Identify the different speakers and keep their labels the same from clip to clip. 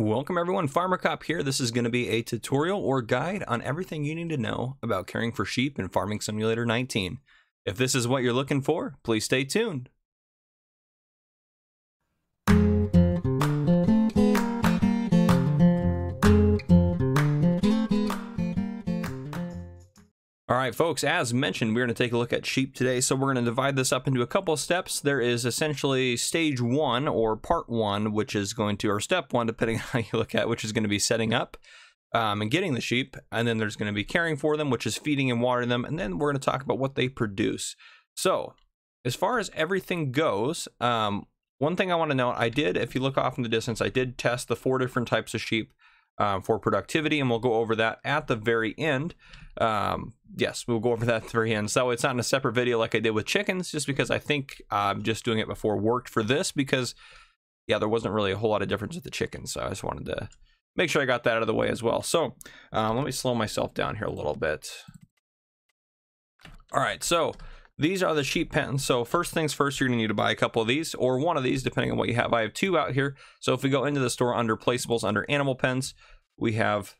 Speaker 1: Welcome everyone, Farmer Cop here. This is going to be a tutorial or guide on everything you need to know about caring for sheep in Farming Simulator 19. If this is what you're looking for, please stay tuned. Alright folks, as mentioned, we're going to take a look at sheep today, so we're going to divide this up into a couple of steps. There is essentially stage 1, or part 1, which is going to, or step 1, depending on how you look at it, which is going to be setting up and getting the sheep, and then there's going to be caring for them, which is feeding and watering them, and then we're going to talk about what they produce. So, as far as everything goes, one thing I want to note, if you look off in the distance, I did test the 4 different types of sheep for productivity, and we'll go over that at the very end. Yes, we'll go over that at the very end. So it's not in a separate video like I did with chickens, just because I think just doing it before worked for this, because yeah, there wasn't really a whole lot of difference with the chickens. So I just wanted to make sure I got that out of the way as well. So let me slow myself down here a little bit. All right, so these are the sheep pens. So first things first, you're gonna need to buy a couple of these, or one of these, depending on what you have. I have 2 out here. So if we go into the store under placeables, under animal pens, we have,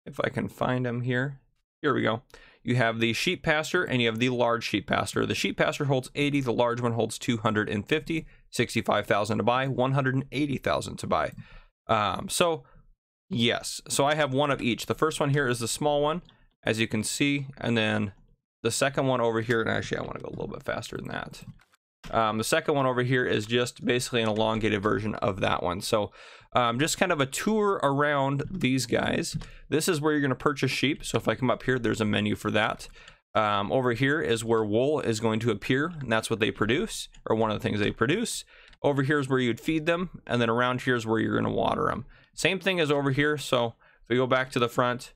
Speaker 1: if I can find them here, here we go. You have the sheep pasture and you have the large sheep pasture. The sheep pasture holds 80, the large one holds 250, 65,000 to buy, 180,000 to buy. So yes, so I have one of each. The first one here is the small one, as you can see, and then the second one over here, and actually I want to go a little bit faster than that. The second one over here is just basically an elongated version of that one. So just kind of a tour around these guys. This is where you're going to purchase sheep. So if I come up here, there's a menu for that. Over here is where wool is going to appear, and that's what they produce, or one of the things they produce. Over here is where you'd feed them, and then around here is where you're going to water them. Same thing as over here. So if we go back to the front,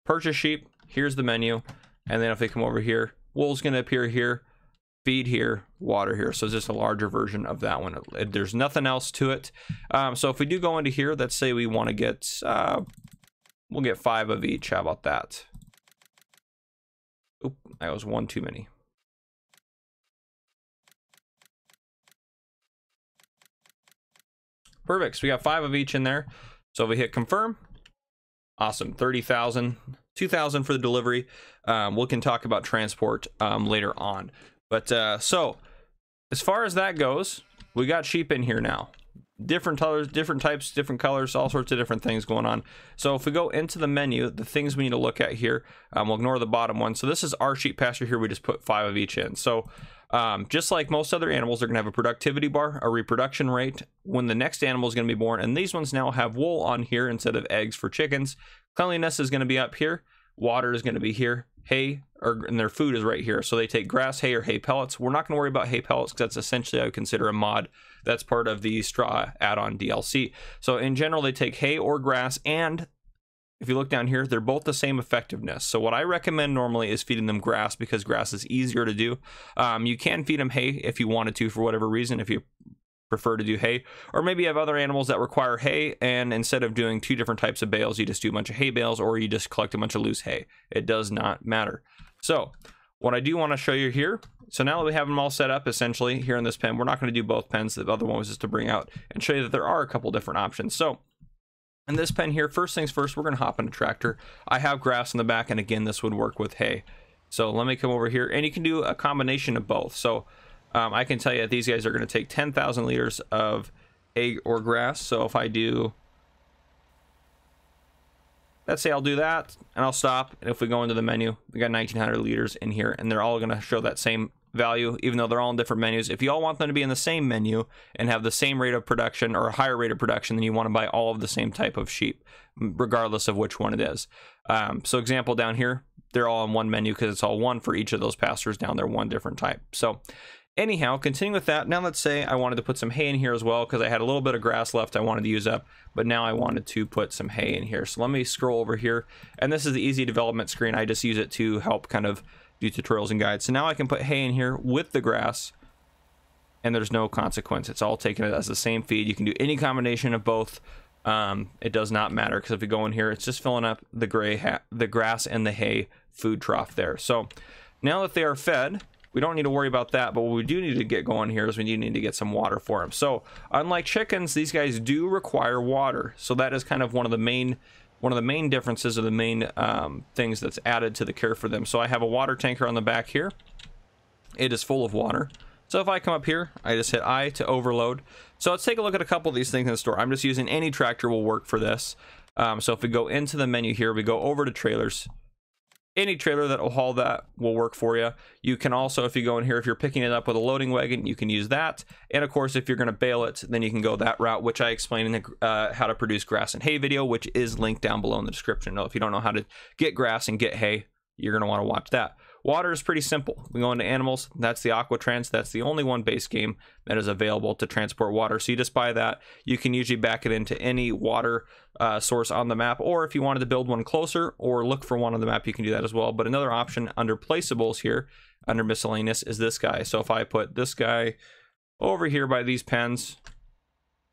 Speaker 1: purchase sheep, here's the menu, and then if they come over here, wool's going to appear here, feed here, water here. So it's just a larger version of that one. There's nothing else to it. So if we do go into here, let's say we want to get, we'll get 5 of each. How about that? Oop, that was one too many. Perfect. So we got 5 of each in there. So if we hit confirm, awesome. 30,000, 2,000 for the delivery. We can talk about transport later on. But so as far as that goes, we got sheep in here now. Different colors, different types, different colors, all sorts of different things going on. So if we go into the menu, the things we need to look at here, we'll ignore the bottom one. So this is our sheep pasture here. We just put 5 of each in. So just like most other animals, they're going to have a productivity bar, a reproduction rate, when the next animal is going to be born. And these ones now have wool on here instead of eggs for chickens. Cleanliness is going to be up here. Water is going to be here. Hay, and their food is right here. So they take grass, hay, or hay pellets. We're not going to worry about hay pellets because that's essentially, I would consider, a mod. That's part of the straw add-on DLC. So in general, they take hay or grass, and if you look down here, they're both the same effectiveness. So what I recommend normally is feeding them grass, because grass is easier to do. You can feed them hay if you wanted to, for whatever reason, if you prefer to do hay, or maybe you have other animals that require hay, and instead of doing 2 different types of bales, you just do a bunch of hay bales, or you just collect a bunch of loose hay. It does not matter. So what I do want to show you here, so now that we have them all set up essentially here in this pen, we're not going to do both pens. The other one was just to bring out and show you that there are a couple different options. So in this pen here, first things first, we're going to hop in a tractor. I have grass in the back, and again, this would work with hay. So let me come over here, and you can do a combination of both. So I can tell you that these guys are going to take 10,000 liters of hay or grass. So if I do, let's say I'll do that, and I'll stop. And if we go into the menu, we got 1,900 liters in here, and they're all going to show that same value, even though they're all in different menus. If you all want them to be in the same menu and have the same rate of production, or a higher rate of production, then you want to buy all of the same type of sheep, regardless of which one it is. So example down here, they're all in one menu because it's all one for each of those pastures down there, one different type. So anyhow, continuing with that, now let's say I wanted to put some hay in here as well, because I had a little bit of grass left I wanted to use up, but now I wanted to put some hay in here. So let me scroll over here, and this is the easy development screen. I just use it to help kind of do tutorials and guides. So now I can put hay in here with the grass, and there's no consequence. It's all taken as the same feed. You can do any combination of both. It does not matter, because if we go in here, it's just filling up the grass and the hay food trough there. So now that they are fed, we don't need to worry about that, but what we do need to get going here is we do need to get some water for them. So unlike chickens, these guys do require water. So that is kind of one of the main differences, or the main things that's added to the care for them. So I have a water tanker on the back here. It is full of water. So if I come up here, I just hit I to overload. So let's take a look at a couple of these things in the store. I'm just using any tractor will work for this. So if we go into the menu here, we go over to trailers. Any trailer that will haul that will work for you. You can also, if you go in here, if you're picking it up with a loading wagon, you can use that. And of course, if you're going to bale it, then you can go that route, which I explain in the how to produce grass and hay video, which is linked down below in the description. Now, if you don't know how to get grass and get hay, you're going to want to watch that. Water is pretty simple. We go into animals. That's the Aquatrans. That's the only one base game that is available to transport water. So you just buy that. You can usually back it into any water source on the map, or if you wanted to build one closer or look for one on the map, you can do that as well. But another option under placeables here, under miscellaneous, is this guy. So if I put this guy over here by these pens,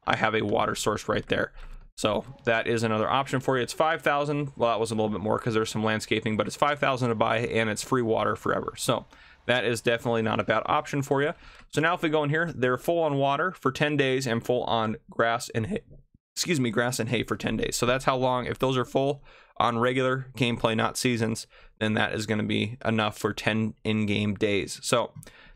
Speaker 1: I have a water source right there. So that is another option for you. It's 5,000. Well, that was a little bit more because there's some landscaping, but it's 5,000 to buy, and it's free water forever. So that is definitely not a bad option for you. So now if we go in here, they're full on water for 10 days and full on grass and hay. Excuse me, grass and hay for 10 days. So that's how long, if those are full on regular gameplay, not seasons, then that is going to be enough for 10 in-game days. So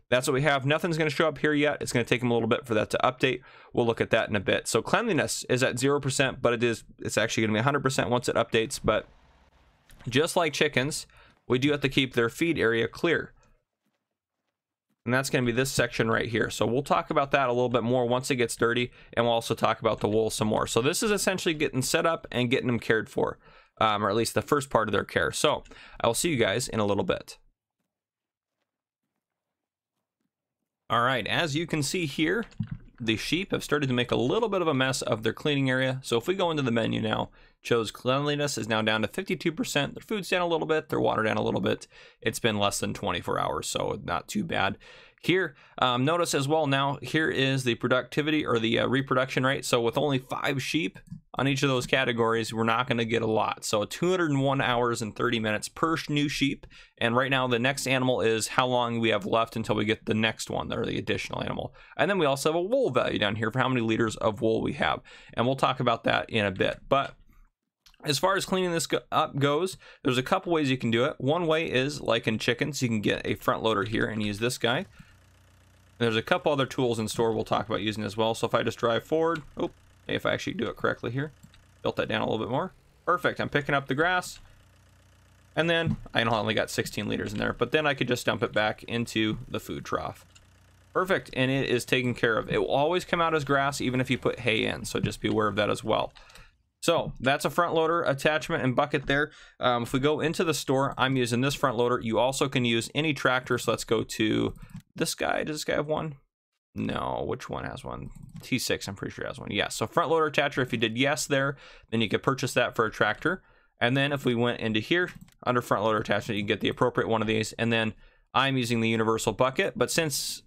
Speaker 1: that's what we have. Nothing's going to show up here yet. It's going to take them a little bit for that to update. We'll look at that in a bit. So cleanliness is at 0%, but it's actually going to be 100% once it updates. But just like chickens, we do have to keep their feed area clear. And that's going to be this section right here. So we'll talk about that a little bit more once it gets dirty, and we'll also talk about the wool some more. So this is essentially getting set up and getting them cared for, or at least the first part of their care. So I will see you guys in a little bit. All right, as you can see here, the sheep have started to make a little bit of a mess of their cleaning area. So if we go into the menu now, shows cleanliness is now down to 52%. Their food's down a little bit, their water down a little bit. It's been less than 24 hours, so not too bad. Here, notice as well now, here is the productivity, or the reproduction rate. So with only 5 sheep on each of those categories, we're not going to get a lot. So 201 hours and 30 minutes per new sheep. And right now, the next animal is how long we have left until we get the next one, or the additional animal. And then we also have a wool value down here for how many liters of wool we have. And we'll talk about that in a bit. But as far as cleaning this up goes, there's a couple ways you can do it. One way is, like in chickens, you can get a front loader here and use this guy. There's a couple other tools in store we'll talk about using as well. So if I just drive forward, if I actually do it correctly here, built that down a little bit more. Perfect. I'm picking up the grass. And then I only got 16 liters in there, but then I could just dump it back into the food trough. Perfect. And it is taken care of. It will always come out as grass, even if you put hay in. So just be aware of that as well. So that's a front loader attachment and bucket there. If we go into the store, I'm using this front loader. You also can use any tractor. So let's go to this guy. Does this guy have one? No. Which one has one? T6, I'm pretty sure has one. Yes. So front loader attachment, if you did yes there, then you could purchase that for a tractor. And then if we went into here, under front loader attachment, you can get the appropriate one of these. And then I'm using the universal bucket. But since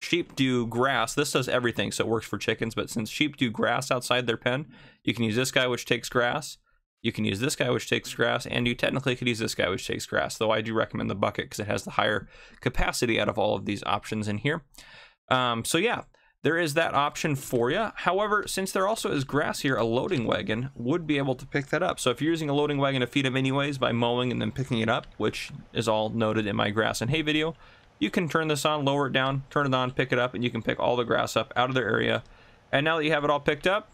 Speaker 1: sheep do grass, this does everything, so it works for chickens. But since sheep do grass outside their pen, you can use this guy, which takes grass. You can use this guy, which takes grass, and you technically could use this guy, which takes grass, though I do recommend the bucket because it has the higher capacity out of all of these options in here. So yeah, there is that option for you. However, since there also is grass here, a loading wagon would be able to pick that up. So if you're using a loading wagon to feed them anyways by mowing and then picking it up, which is all noted in my grass and hay video, you can turn this on, lower it down, turn it on, pick it up, and you can pick all the grass up out of their area. And now that you have it all picked up,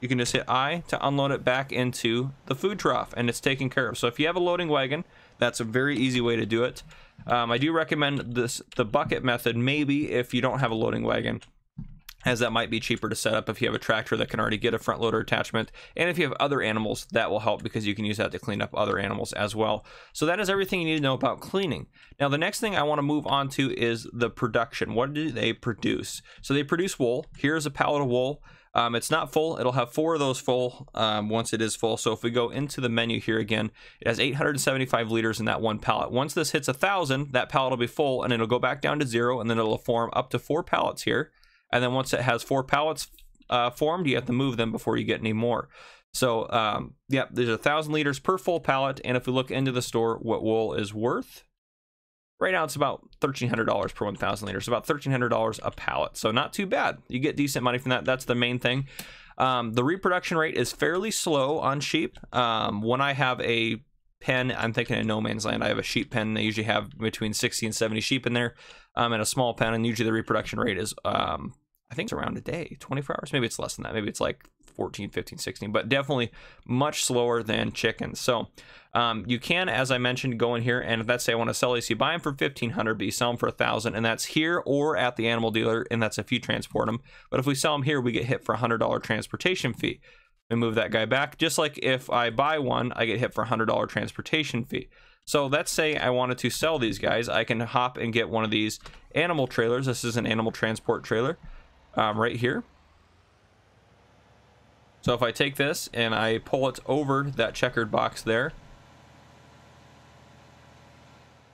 Speaker 1: you can just hit I to unload it back into the food trough, and it's taken care of. So if you have a loading wagon, that's a very easy way to do it. I do recommend the bucket method, maybe if you don't have a loading wagon, as that might be cheaper to set up if you have a tractor that can already get a front loader attachment. And if you have other animals, that will help because you can use that to clean up other animals as well. So that is everything you need to know about cleaning. Now, the next thing I want to move on to is the production. What do they produce? So they produce wool. Here's a pallet of wool. It's not full. It'll have 4 of those full once it is full. So if we go into the menu here again, it has 875 liters in that one pallet. Once this hits 1,000, that pallet will be full, and it'll go back down to 0, and then it'll form up to 4 pallets here. And then once it has 4 pallets formed, you have to move them before you get any more. So yeah, there's 1,000 liters per full pallet. And if we look into the store, what wool is worth Right now it's about $1,300 per 1,000 liters, about $1,300 a pallet. So not too bad. You get decent money from that. That's the main thing. The reproduction rate is fairly slow on sheep. When I have a pen, I'm thinking in no man's land, I have a sheep pen. They usually have between 60 and 70 sheep in there, and a small pen, and usually the reproduction rate is I think it's around a day, 24 hours. Maybe it's less than that. Maybe it's like 14, 15, 16, but definitely much slower than chickens. So you can, as I mentioned, go in here and let's say I want to sell these, you buy them for 1,500, but you sell them for 1,000, and that's here or at the animal dealer, and that's if you transport them. But if we sell them here, we get hit for a $100 transportation fee. And move that guy back. Just like if I buy one, I get hit for a $100 transportation fee. So let's say I wanted to sell these guys. I can hop and get one of these animal trailers. This is an animal transport trailer right here. So if I take this and I pull it over that checkered box there,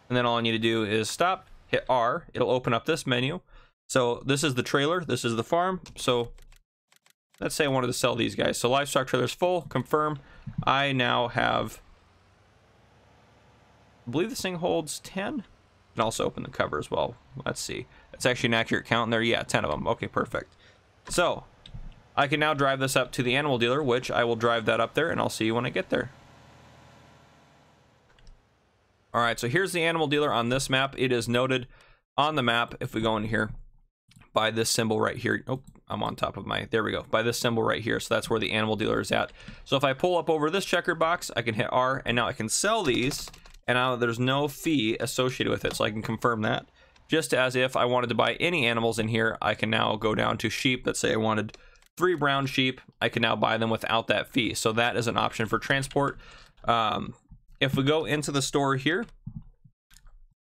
Speaker 1: and then all I need to do is stop, hit R, it'll open up this menu. So this is the trailer, this is the farm. So let's say I wanted to sell these guys. So livestock trailer's full, confirm. I now have, I believe this thing holds 10. And also open the cover as well. Let's see. That's actually an accurate count in there. Yeah, 10 of them. Okay, perfect. So I can now drive this up to the animal dealer, which I will drive that up there and I'll see you when I get there. All right, so here's the animal dealer on this map. It is noted on the map, if we go in here, by this symbol right here. Oh, I'm on top of my, there we go, by this symbol right here. So that's where the animal dealer is at. So if I pull up over this checkered box, I can hit R, and now I can sell these, and now there's no fee associated with it. So I can confirm that. Just as if I wanted to buy any animals in here, I can now go down to sheep. Let's say I wanted 3 brown sheep. I can now buy them without that fee. So that is an option for transport. If we go into the store here,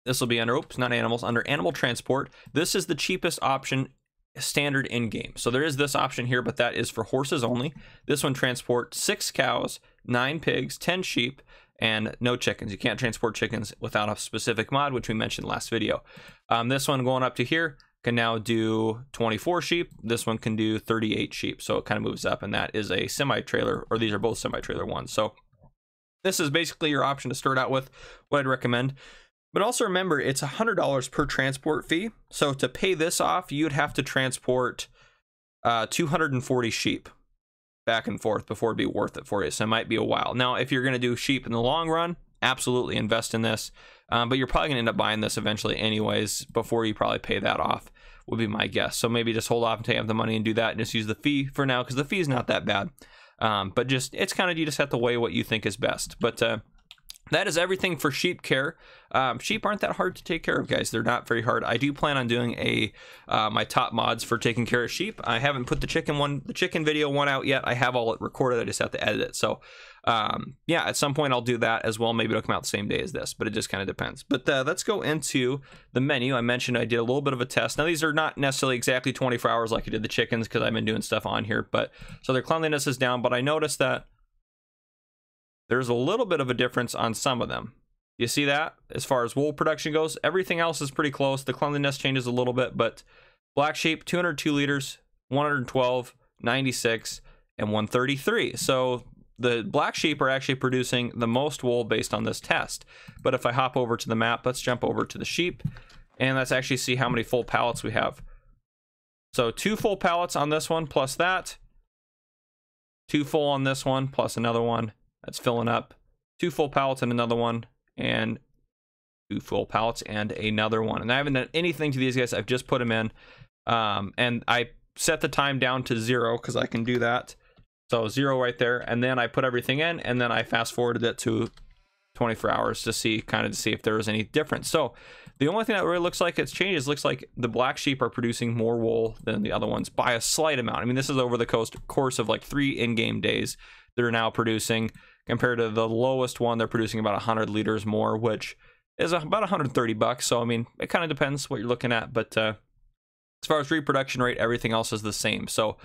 Speaker 1: this will be under, oops, not animals, under animal transport. This is the cheapest option standard in game. So there is this option here, but that is for horses only. This one transports 6 cows, 9 pigs, 10 sheep, and no chickens. You can't transport chickens without a specific mod, which we mentioned last video. This one going up to here can now do 24 sheep. This one can do 38 sheep. So it kind of moves up, and that is a semi-trailer, or these are both semi-trailer ones. So this is basically your option to start out with, what I'd recommend. But also remember, it's $100 per transport fee. So to pay this off, you'd have to transport 240 sheep back and forth before it'd be worth it for you. So it might be a while. Now, if you're going to do sheep in the long run, absolutely invest in this. But you're probably going to end up buying this eventually anyways before you probably pay that off, would be my guess. So maybe just hold off until you have the money and do that and just use the fee for now, because the fee is not that bad. But just, it's kind of, you just have to weigh what you think is best. But that is everything for sheep care. Sheep aren't that hard to take care of, guys. They're not very hard. I do plan on doing my top mods for taking care of sheep. I haven't put the chicken video one out yet. I have all it recorded. I just have to edit it. So yeah, at some point I'll do that as well. Maybe it'll come out the same day as this, but it just kind of depends. But let's go into the menu. I mentioned I did a little bit of a test. Now these are not necessarily exactly 24 hours like I did the chickens, because I've been doing stuff on here, but so their cleanliness is down. But I noticed that there's a little bit of a difference on some of them. You see that? As far as wool production goes, everything else is pretty close. The cleanliness changes a little bit, but black sheep, 202 liters, 112, 96, and 133. So the black sheep are actually producing the most wool based on this test. But if I hop over to the map, let's jump over to the sheep, and let's actually see how many full pallets we have. So 2 full pallets on this one, plus that. 2 full on this one, plus another one. That's filling up. 2 full pallets and another one, and 2 full pallets and another one. And I haven't done anything to these guys. I've just put them in, and I set the time down to 0 because I can do that. So 0 right there, and then I put everything in, and then I fast forwarded it to 24 hours to see if there was any difference. So the only thing that really looks like it's changed is looks like the black sheep are producing more wool than the other ones by a slight amount. I mean, this is over the course of like 3 in-game days they're now producing. Compared to the lowest one, they're producing about 100 liters more, which is about 130 bucks. So, I mean, it kind of depends what you're looking at. But as far as reproduction rate, everything else is the same. So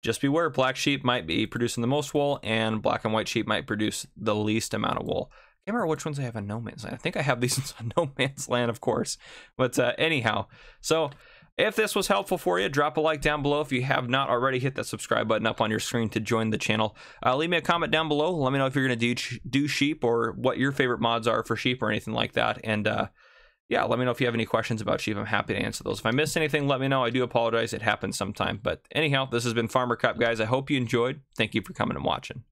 Speaker 1: just beware, black sheep might be producing the most wool, and black and white sheep might produce the least amount of wool. I can't remember which ones I have on No Man's Land. I think I have these on No Man's Land, of course. But anyhow, so if this was helpful for you, drop a like down below. If you have not already, hit that subscribe button up on your screen to join the channel. Leave me a comment down below. Let me know if you're going to do sheep, or what your favorite mods are for sheep or anything like that. And yeah, let me know if you have any questions about sheep. I'm happy to answer those. If I missed anything, let me know. I do apologize. It happens sometime. But anyhow, this has been Farmer Cup, guys. I hope you enjoyed. Thank you for coming and watching.